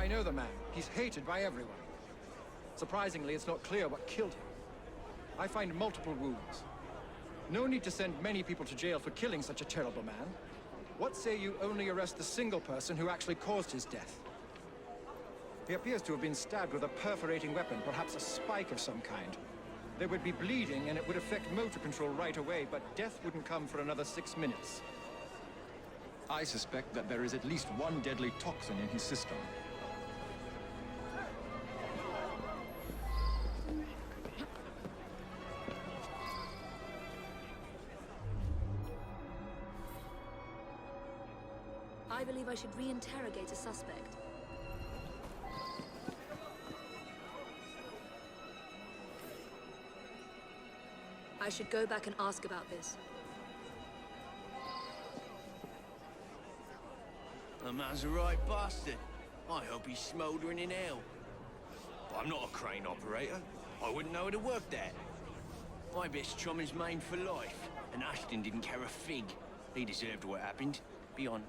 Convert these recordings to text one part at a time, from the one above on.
I know the man. He's hated by everyone. Surprisingly, it's not clear what killed him. I find multiple wounds. No need to send many people to jail for killing such a terrible man. What say you only arrest the single person who actually caused his death? He appears to have been stabbed with a perforating weapon, perhaps a spike of some kind. There would be bleeding and it would affect motor control right away, but death wouldn't come for another 6 minutes. I suspect that there is at least one deadly toxin in his system. I believe I should re-interrogate a suspect. I should go back and ask about this. The man's a right bastard. I hope he's smouldering in hell. But I'm not a crane operator. I wouldn't know how to work that. My best chum is maimed for life, and Ashton didn't care a fig. He deserved what happened. Be on.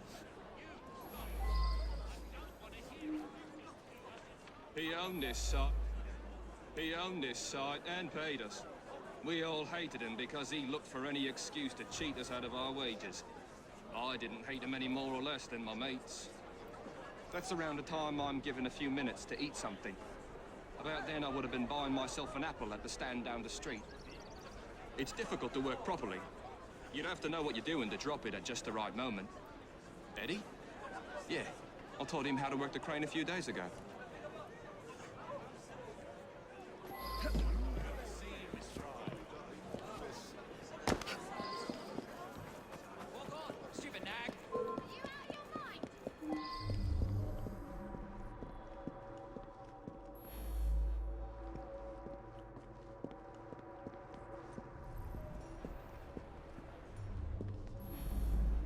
He owned this site. He owned this site and paid us. We all hated him because he looked for any excuse to cheat us out of our wages. I didn't hate him any more or less than my mates. That's around the time I'm given a few minutes to eat something. About then I would have been buying myself an apple at the stand down the street. It's difficult to work properly. You'd have to know what you're doing to drop it at just the right moment. Eddie? Yeah, I taught him how to work the crane a few days ago.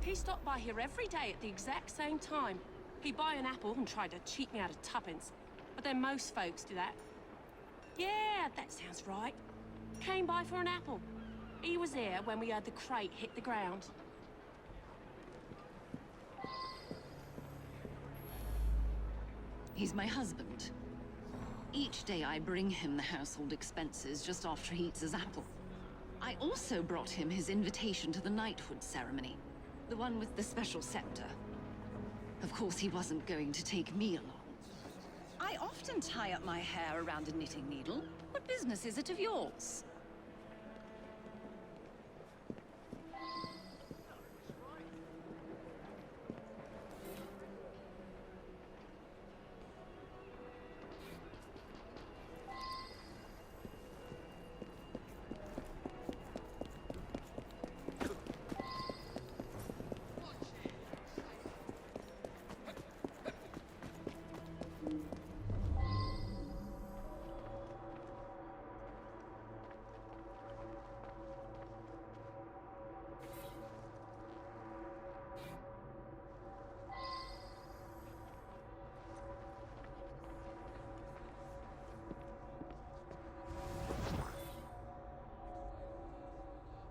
He stopped by here every day at the exact same time. He'd buy an apple and try to cheat me out of tuppence. But then most folks do that. Yeah, that sounds right. Came by for an apple. He was there when we heard the crate hit the ground. He's my husband. Each day I bring him the household expenses just after he eats his apple. I also brought him his invitation to the knighthood ceremony. The one with the special scepter. Of course, he wasn't going to take me along. I often tie up my hair around a knitting needle. What business is it of yours?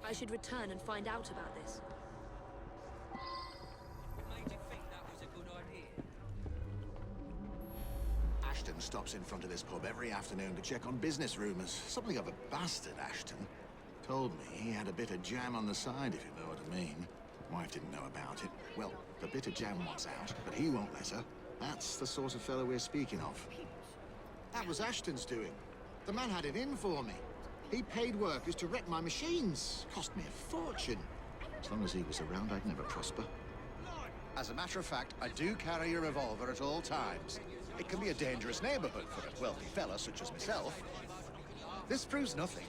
I should return and find out about this. What made you think that was a good idea? Ashton stops in front of this pub every afternoon to check on business rumors. Something of a bastard, Ashton. Told me he had a bit of jam on the side, if you know what I mean. Wife didn't know about it. Well, the bit of jam was out, but he won't let her. That's the sort of fellow we're speaking of. That was Ashton's doing. The man had it in for me. He paid workers to wreck my machines. Cost me a fortune. As long as he was around, I'd never prosper. As a matter of fact, I do carry a revolver at all times. It can be a dangerous neighborhood for a wealthy fella such as myself. This proves nothing.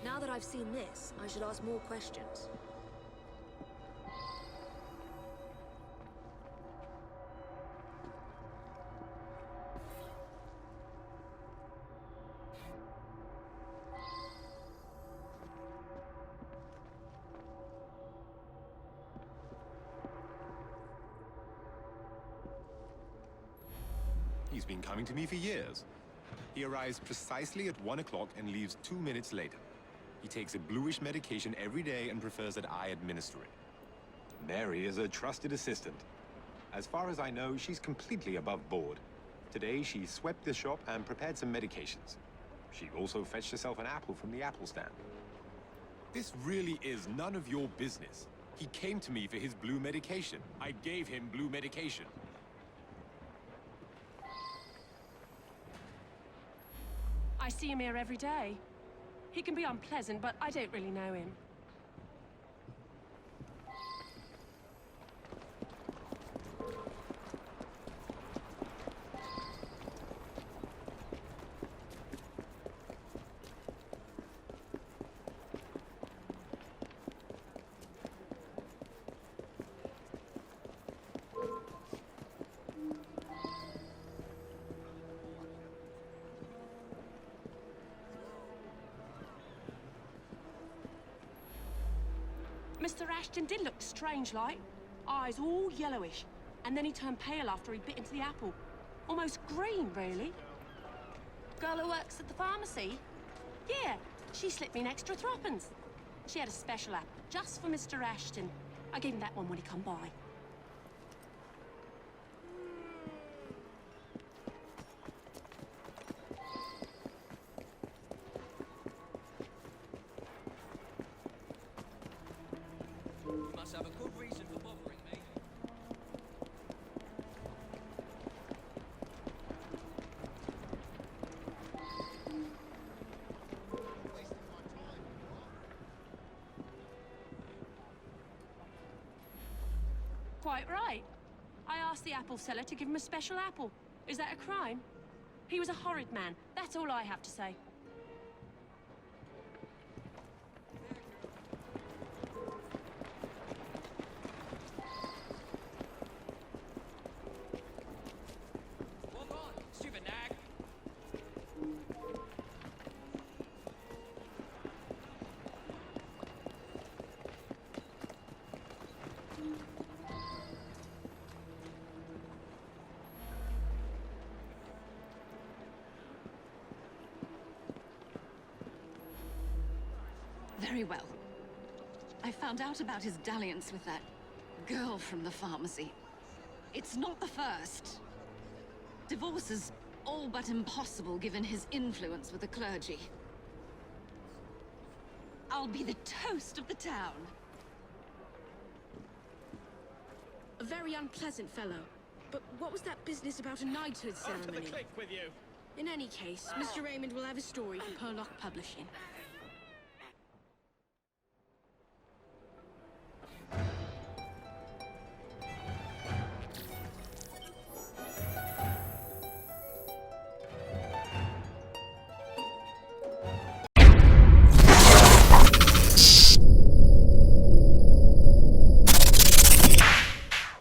Now that I've seen this, I should ask more questions. He's been coming to me for years. He arrives precisely at 1 o'clock and leaves 2 minutes later. He takes a bluish medication every day and prefers that I administer it. Mary is a trusted assistant. As far as I know, she's completely above board. Today, she swept the shop and prepared some medications. She also fetched herself an apple from the apple stand. This really is none of your business. He came to me for his blue medication. I gave him blue medication. I see him here every day. He can be unpleasant, but I don't really know him. Mr. Ashton did look strange-like. Eyes all yellowish. And then he turned pale after he bit into the apple. Almost green, really. Girl who works at the pharmacy? Yeah, she slipped me an extra threepence. She had a special apple, just for Mr. Ashton. I gave him that one when he come by. You must have a good reason for bothering me. Quite right. I asked the apple seller to give him a special apple. Is that a crime? He was a horrid man. That's all I have to say. Walk on, stupid nag. Very well. I found out about his dalliance with that girl from the pharmacy. It's not the first. Divorce is all but impossible given his influence with the clergy. I'll be the toast of the town. A very unpleasant fellow. But what was that business about a knighthood ceremony? with you. In any case, Mr. Raymond will have a story for Purlock Publishing.